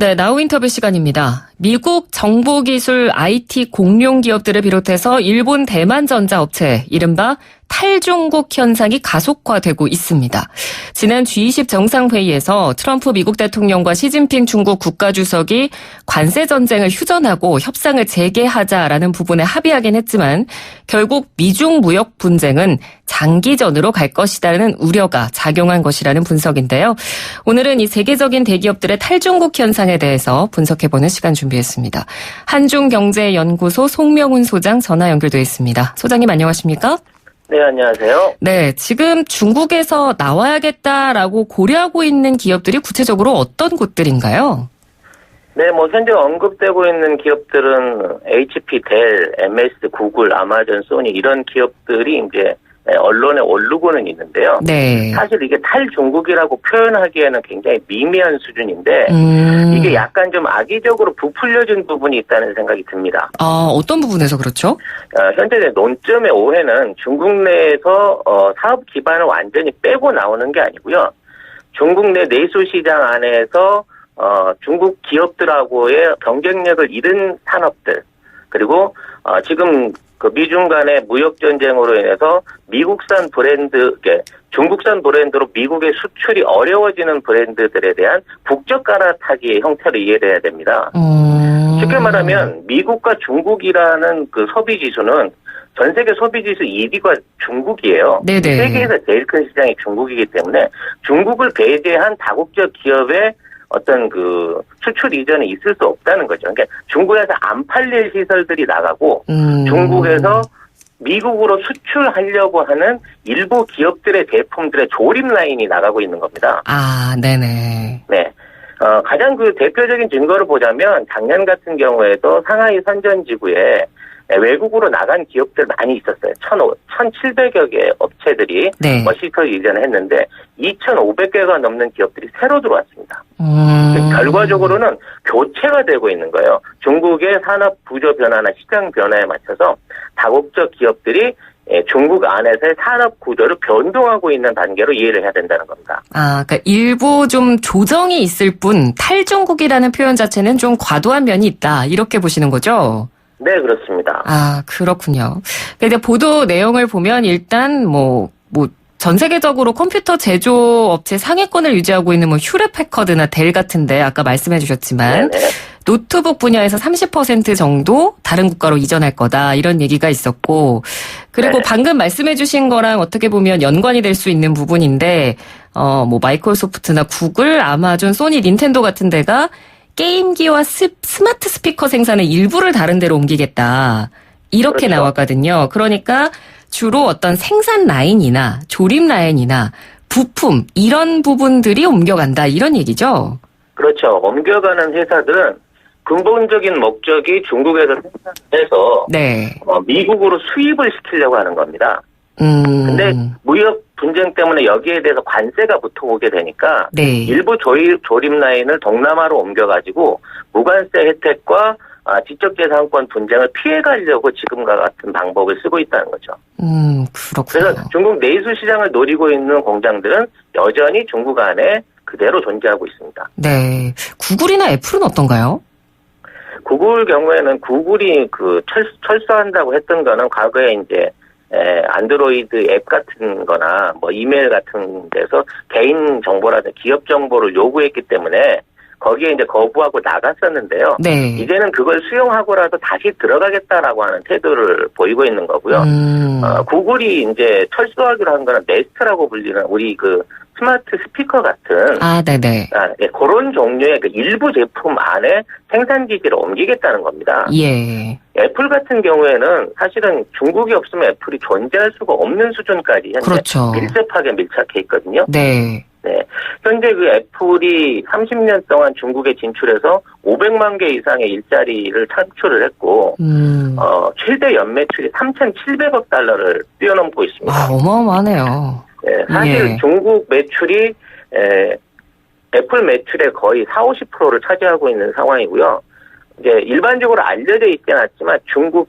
네, 나우 인터뷰 시간입니다. 미국 정보기술 IT 공룡 기업들을 비롯해서 일본 대만전자 업체, 이른바 탈중국 현상이 가속화되고 있습니다. 지난 G20 정상회의에서 트럼프 미국 대통령과 시진핑 중국 국가주석이 관세 전쟁을 휴전하고 협상을 재개하자라는 부분에 합의하긴 했지만 결국 미중 무역 분쟁은 장기전으로 갈 것이라는 우려가 작용한 것이라는 분석인데요. 오늘은 이 세계적인 대기업들의 탈중국 현상에 대해서 분석해보는 시간 준비했습니다. 한중경제연구소 송명훈 소장 전화 연결돼 있습니다. 소장님 안녕하십니까? 네, 안녕하세요. 네, 지금 중국에서 나와야겠다라고 고려하고 있는 기업들이 구체적으로 어떤 곳들인가요? 네, 현재 언급되고 있는 기업들은 HP, 델, MS, 구글, 아마존, 소니 이런 기업들이 이제 언론에 오르고는 있는데요. 네. 사실 이게 탈중국이라고 표현하기에는 굉장히 미미한 수준인데 이게 약간 좀 악의적으로 부풀려진 부분이 있다는 생각이 듭니다. 어떤 부분에서 그렇죠? 현재 논점의 오해는 중국 내에서 사업 기반을 완전히 빼고 나오는 게 아니고요. 중국 내 내수 시장 안에서 중국 기업들하고의 경쟁력을 잃은 산업들 그리고 지금 그 미중 간의 무역 전쟁으로 인해서 미국산 브랜드, 중국산 브랜드로 미국의 수출이 어려워지는 브랜드들에 대한 국적 갈아타기의 형태로 이해를 해야 됩니다. 쉽게 말하면 미국과 중국이라는 그 소비 지수는 전 세계 소비 지수 1위가 중국이에요. 네네. 세계에서 제일 큰 시장이 중국이기 때문에 중국을 배제한 다국적 기업의 어떤 그 수출 이전이 있을 수 없다는 거죠. 그러니까 중국에서 안 팔릴 시설들이 나가고 중국에서 미국으로 수출하려고 하는 일부 기업들의 제품들의 조립 라인이 나가고 있는 겁니다. 네네. 네. 가장 그 대표적인 증거를 보자면 작년 같은 경우에도 상하이 선전지구에 외국으로 나간 기업들 많이 있었어요. 1,700여 개의 업체들이 네. 시설 이전을 했는데 2,500개가 넘는 기업들이 새로 들어왔습니다. 결과적으로는 교체가 되고 있는 거예요. 중국의 산업 구조 변화나 시장 변화에 맞춰서 다국적 기업들이 중국 안에서의 산업 구조를 변동하고 있는 단계로 이해를 해야 된다는 겁니다. 그러니까 일부 좀 조정이 있을 뿐 탈중국이라는 표현 자체는 좀 과도한 면이 있다. 이렇게 보시는 거죠? 네, 그렇습니다. 그렇군요. 근데 보도 내용을 보면 일단 전 세계적으로 컴퓨터 제조업체 상위권을 유지하고 있는 휴렛패커드나 델 같은데 아까 말씀해 주셨지만 네네. 노트북 분야에서 30% 정도 다른 국가로 이전할 거다 이런 얘기가 있었고 그리고 네네. 방금 말씀해 주신 거랑 어떻게 보면 연관이 될 수 있는 부분인데 마이크로소프트나 구글, 아마존, 소니, 닌텐도 같은 데가 게임기와 스마트 스피커 생산의 일부를 다른 데로 옮기겠다. 이렇게 그렇죠. 나왔거든요. 그러니까 주로 어떤 생산 라인이나 조립 라인이나 부품 이런 부분들이 옮겨간다. 이런 얘기죠. 그렇죠. 옮겨가는 회사들은 근본적인 목적이 중국에서 생산해서 네. 미국으로 수입을 시키려고 하는 겁니다. 근데 무역 분쟁 때문에 여기에 대해서 관세가 붙어오게 되니까 네. 일부 조립 라인을 동남아로 옮겨가지고 무관세 혜택과 지적재산권 분쟁을 피해가려고 지금과 같은 방법을 쓰고 있다는 거죠. 그렇군요. 그래서 중국 내수 시장을 노리고 있는 공장들은 여전히 중국 안에 그대로 존재하고 있습니다. 네, 구글이나 애플은 어떤가요? 구글 경우에는 구글이 철수한다고 했던 거는 과거에 이제 안드로이드 앱 같은 거나 이메일 같은 데서 개인 정보라든지 기업 정보를 요구했기 때문에 거기에 이제 거부하고 나갔었는데요. 네. 이제는 그걸 수용하고라도 다시 들어가겠다라고 하는 태도를 보이고 있는 거고요. 구글이 이제 철수하기로 한 거는 네스트라고 불리는 우리 스마트 스피커 같은 네네. 그런 종류의 일부 제품 안에 생산기지를 옮기겠다는 겁니다. 예. 애플 같은 경우에는 사실은 중국이 없으면 애플이 존재할 수가 없는 수준까지 현재 그렇죠. 밀접하게 밀착해 있거든요. 네. 네. 현재 애플이 30년 동안 중국에 진출해서 500만 개 이상의 일자리를 창출을 했고, 최대 연매출이 3,700억 달러를 뛰어넘고 있습니다. 어마어마하네요. 네, 사실 중국 매출이 애플 매출의 거의 40-50%를 차지하고 있는 상황이고요. 이제 일반적으로 알려져 있지는 않지만 중국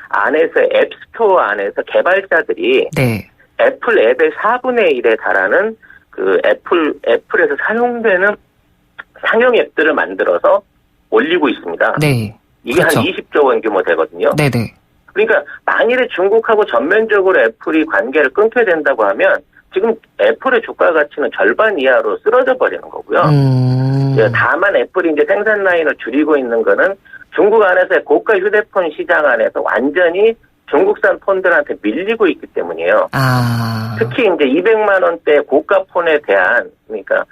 안에서 앱스토어 안에서 개발자들이 네. 애플 앱의 4분의 1에 달하는 애플에서 사용되는 상용 앱들을 만들어서 올리고 있습니다. 네. 이게 그렇죠. 한 20조 원 규모 되거든요. 네네. 그러니까 만일에 중국하고 전면적으로 애플이 관계를 끊게 된다고 하면 지금 애플의 주가 가치는 절반 이하로 쓰러져 버리는 거고요. 다만 애플이 이제 생산 라인을 줄이고 있는 거는 중국 안에서의 고가 휴대폰 시장 안에서 완전히 중국산 폰들한테 밀리고 있기 때문이에요. 특히 이제 200만 원대 고가 폰에 대한 그러니까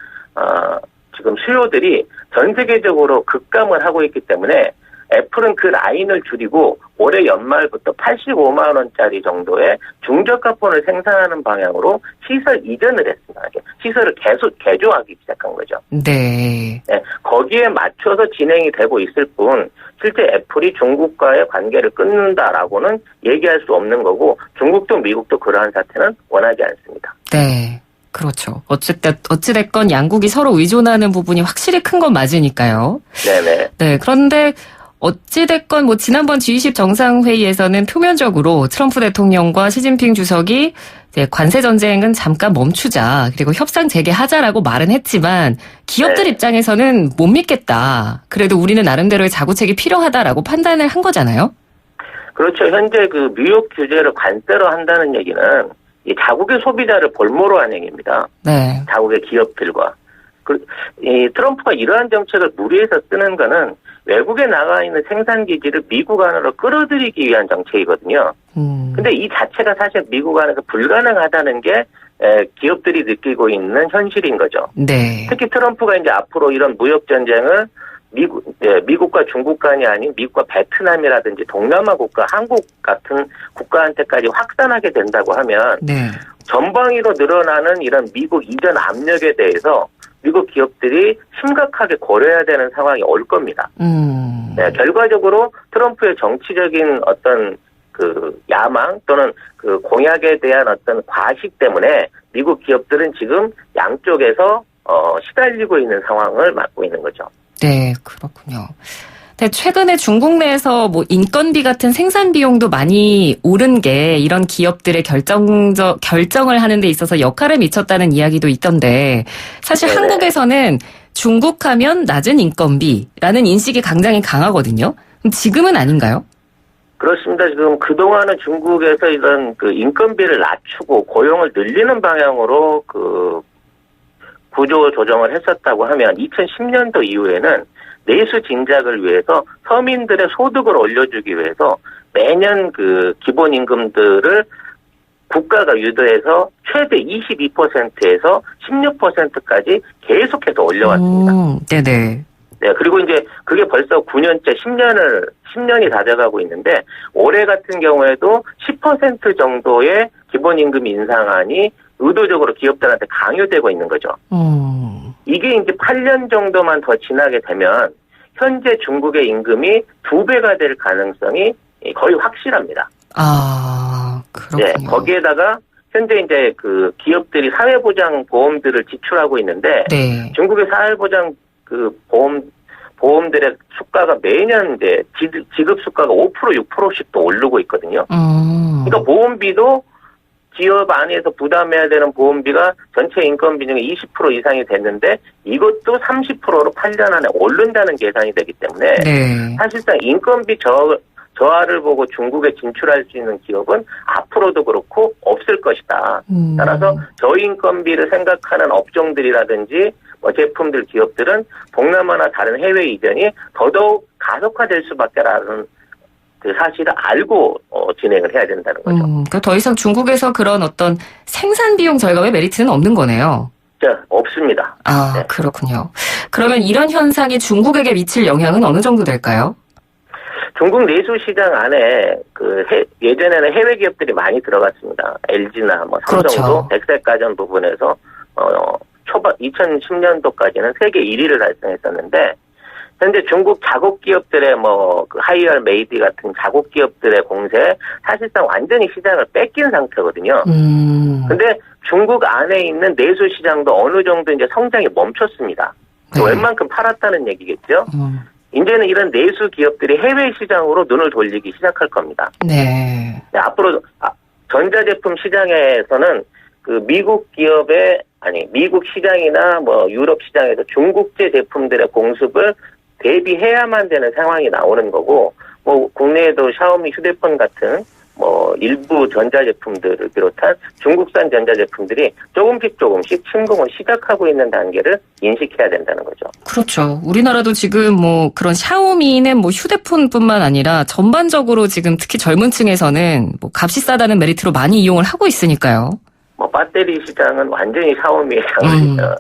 지금 수요들이 전 세계적으로 급감을 하고 있기 때문에 애플은 그 라인을 줄이고 올해 연말부터 85만 원짜리 정도의 중저가 폰을 생산하는 방향으로 시설 이전을 했습니다. 시설을 계속 개조하기 시작한 거죠. 네. 네, 거기에 맞춰서 진행이 되고 있을 뿐 실제 애플이 중국과의 관계를 끊는다라고는 얘기할 수 없는 거고 중국도 미국도 그러한 사태는 원하지 않습니다. 네. 그렇죠. 어찌됐건 양국이 서로 의존하는 부분이 확실히 큰 건 맞으니까요. 네네. 네. 그런데 어찌됐건 지난번 G20 정상회의에서는 표면적으로 트럼프 대통령과 시진핑 주석이 이제 관세 전쟁은 잠깐 멈추자 그리고 협상 재개하자라고 말은 했지만 기업들 입장에서는 못 믿겠다. 그래도 우리는 나름대로의 자구책이 필요하다라고 판단을 한 거잖아요. 그렇죠. 현재 그 뉴욕 규제를 관세로 한다는 얘기는 이 자국의 소비자를 볼모로 한 행위입니다. 네. 자국의 기업들과. 이 트럼프가 이러한 정책을 무리해서 쓰는 거는 외국에 나가 있는 생산 기지를 미국 안으로 끌어들이기 위한 정책이거든요. 근데 이 자체가 사실 미국 안에서 불가능하다는 게 기업들이 느끼고 있는 현실인 거죠. 네. 특히 트럼프가 이제 앞으로 이런 무역 전쟁을 미국과 중국 간이 아닌 미국과 베트남이라든지 동남아 국가, 한국 같은 국가한테까지 확산하게 된다고 하면 네. 전방위로 늘어나는 이런 미국 이전 압력에 대해서 미국 기업들이 심각하게 고려해야 되는 상황이 올 겁니다. 네, 결과적으로 트럼프의 정치적인 어떤 그 야망 또는 그 공약에 대한 어떤 과식 때문에 미국 기업들은 지금 양쪽에서 시달리고 있는 상황을 맞고 있는 거죠. 네, 그렇군요. 근데 최근에 중국 내에서 인건비 같은 생산 비용도 많이 오른 게 이런 기업들의 결정을 하는 데 있어서 역할을 미쳤다는 이야기도 있던데 사실 네네. 한국에서는 중국하면 낮은 인건비라는 인식이 굉장히 강하거든요. 그럼 지금은 아닌가요? 그렇습니다. 지금 그동안은 중국에서 이런 그 인건비를 낮추고 고용을 늘리는 방향으로 그 구조 조정을 했었다고 하면 2010년도 이후에는 내수 진작을 위해서 서민들의 소득을 올려주기 위해서 매년 그 기본임금들을 국가가 유도해서 최대 22%에서 16%까지 계속해서 올려왔습니다. 네네. 네, 그리고 이제 그게 벌써 9년째 10년이 다 돼가고 있는데 올해 같은 경우에도 10% 정도의 기본임금 인상안이 의도적으로 기업들한테 강요되고 있는 거죠. 이게 이제 8년 정도만 더 지나게 되면 현재 중국의 임금이 2배가 될 가능성이 거의 확실합니다. 그렇군요. 네, 거기에다가 현재 이제 그 기업들이 사회보장 보험들을 지출하고 있는데 네. 중국의 사회보장 그 보험들의 수가가 매년 이제 지급 수가가 5% 6%씩 또 오르고 있거든요. 그러니까 보험비도 기업 안에서 부담해야 되는 보험비가 전체 인건비 중에 20% 이상이 됐는데 이것도 30%로 8년 안에 오른다는 계산이 되기 때문에 네. 사실상 인건비 저하를 보고 중국에 진출할 수 있는 기업은 앞으로도 그렇고 없을 것이다. 따라서 저인건비를 생각하는 업종들이라든지 제품들 기업들은 동남아나 다른 해외 이전이 더더욱 가속화될 수밖에라는 그 사실을 알고 진행을 해야 된다는 거죠. 그러니까 더 이상 중국에서 그런 어떤 생산 비용 절감의 메리트는 없는 거네요. 없습니다. 네. 그렇군요. 그러면 이런 현상이 중국에게 미칠 영향은 어느 정도 될까요? 중국 내수 시장 안에 예전에는 해외 기업들이 많이 들어갔습니다. LG나 삼성도 그렇죠. 백색 가전 부분에서 초반 2010년도까지는 세계 1위를 달성했었는데 현재 중국 자국 기업들의 하이얼 메이디 같은 자국 기업들의 공세 사실상 완전히 시장을 뺏긴 상태거든요. 근데 중국 안에 있는 내수 시장도 어느 정도 이제 성장이 멈췄습니다. 네. 웬만큼 팔았다는 얘기겠죠. 이제는 이런 내수 기업들이 해외 시장으로 눈을 돌리기 시작할 겁니다. 네. 앞으로 전자제품 시장에서는 그 미국 기업의 미국 시장이나 뭐 유럽 시장에서 중국제 제품들의 공습을 대비해야만 되는 상황이 나오는 거고, 뭐 국내에도 샤오미 휴대폰 같은 뭐 일부 전자제품들을 비롯한 중국산 전자제품들이 조금씩 침공을 시작하고 있는 단계를 인식해야 된다는 거죠. 그렇죠. 우리나라도 지금 뭐 그런 샤오미는 뭐 휴대폰뿐만 아니라 전반적으로 지금 특히 젊은 층에서는 뭐 값이 싸다는 메리트로 많이 이용을 하고 있으니까요. 뭐 배터리 시장은 완전히 샤오미의 장을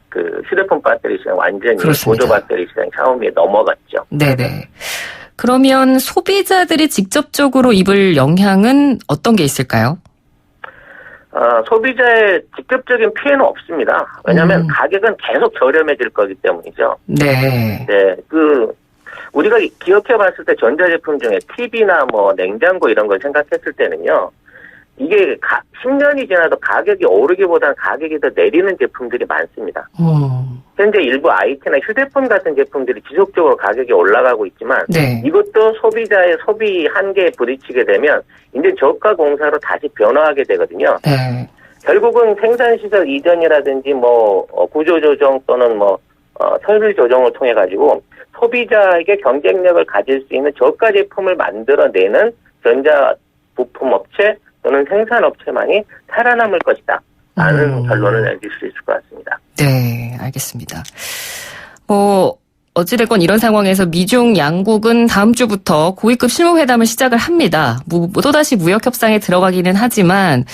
그 휴대폰 배터리 시장 완전히 그렇습니다. 보조 배터리 시장 샤오미에 넘어갔죠. 네네. 그러면 소비자들이 직접적으로 입을 영향은 어떤 게 있을까요? 소비자의 직접적인 피해는 없습니다. 왜냐하면 가격은 계속 저렴해질 거기 때문이죠. 네. 네, 우리가 기억해봤을 때 전자제품 중에 TV나 뭐 냉장고 이런 걸 생각했을 때는요, 이게 10년이 지나도 가격이 오르기보다는 가격이 더 내리는 제품들이 많습니다. 현재 일부 IT나 휴대폰 같은 제품들이 지속적으로 가격이 올라가고 있지만, 네. 이것도 소비자의 소비 한계에 부딪히게 되면 이제 저가 공사로 다시 변화하게 되거든요. 네. 결국은 생산시설 이전이라든지 뭐 구조조정 또는 뭐 설비 조정을 통해 가지고 소비자에게 경쟁력을 가질 수 있는 저가 제품을 만들어내는 전자 부품 업체 또는 생산업체만이 살아남을 것이다 라는 결론을 내릴 수 있을 것 같습니다. 네, 알겠습니다. 뭐 어찌됐건 이런 상황에서 미중 양국은 다음 주부터 고위급 실무회담을 시작을 합니다. 또다시 무역협상에 들어가기는 하지만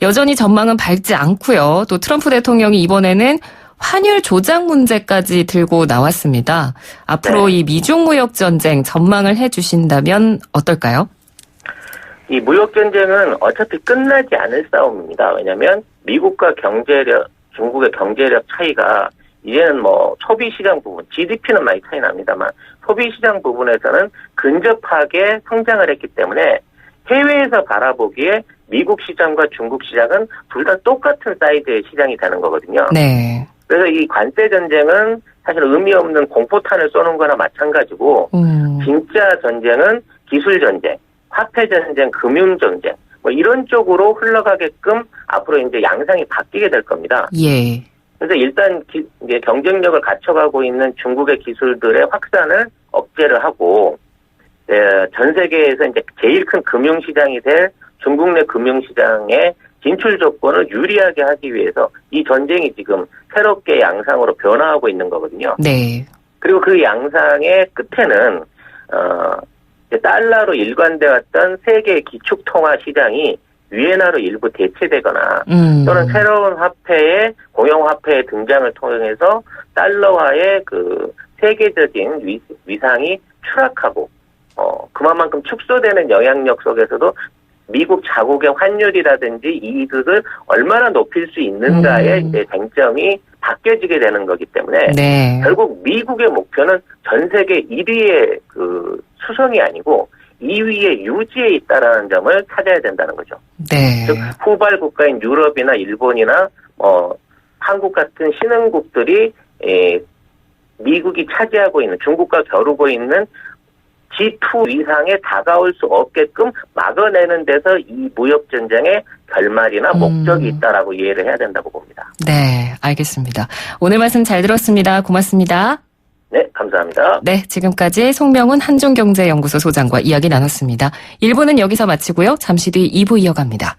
여전히 전망은 밝지 않고요. 또 트럼프 대통령이 이번에는 환율 조작 문제까지 들고 나왔습니다. 앞으로 이 미중 무역 전쟁 전망을 해주신다면 어떨까요? 이 무역 전쟁은 어차피 끝나지 않을 싸움입니다. 왜냐하면 미국과 중국의 경제력 차이가 이제는 뭐 소비시장 부분, GDP는 많이 차이 납니다만 소비시장 부분에서는 근접하게 성장을 했기 때문에 해외에서 바라보기에 미국 시장과 중국 시장은 둘 다 똑같은 사이즈의 시장이 되는 거거든요. 네. 그래서 이 관세 전쟁은 사실 의미 없는 공포탄을 쏘는 거나 마찬가지고 진짜 전쟁은 기술 전쟁, 화폐 전쟁, 금융 전쟁 뭐 이런 쪽으로 흘러가게끔 앞으로 이제 양상이 바뀌게 될 겁니다. 예. 그래서 일단 이제 경쟁력을 갖춰가고 있는 중국의 기술들의 확산을 억제를 하고 전 세계에서 이제 제일 큰 금융시장이 될 중국 내 금융시장의 진출 조건을 유리하게 하기 위해서 이 전쟁이 지금 새롭게 양상으로 변화하고 있는 거거든요. 네. 그리고 그 양상의 끝에는 달러로 일관돼 왔던 세계 기축통화 시장이 위엔화로 일부 대체되거나 또는 새로운 화폐의 공용화폐의 등장을 통해서 달러화의 그 세계적인 위상이 추락하고 그만큼 축소되는 영향력 속에서도 미국 자국의 환율이라든지 이익을 얼마나 높일 수 있는가의 이제 쟁점이 바뀌어지게 되는 거기 때문에 네. 결국 미국의 목표는 전 세계 1위의 그 수성이 아니고 2위의 유지에 있다라는 점을 찾아야 된다는 거죠. 네. 즉 후발 국가인 유럽이나 일본이나 한국 같은 신흥국들이 미국이 차지하고 있는 중국과 겨루고 있는 G2 이상에 다가올 수 없게끔 막아내는 데서 이 무역 전쟁의 결말이나 목적이 있다라고 이해를 해야 된다고 봅니다. 네, 알겠습니다. 오늘 말씀 잘 들었습니다. 고맙습니다. 네, 감사합니다. 네, 지금까지 송명훈 한중경제연구소 소장과 이야기 나눴습니다. 1부는 여기서 마치고요. 잠시 뒤 2부 이어갑니다.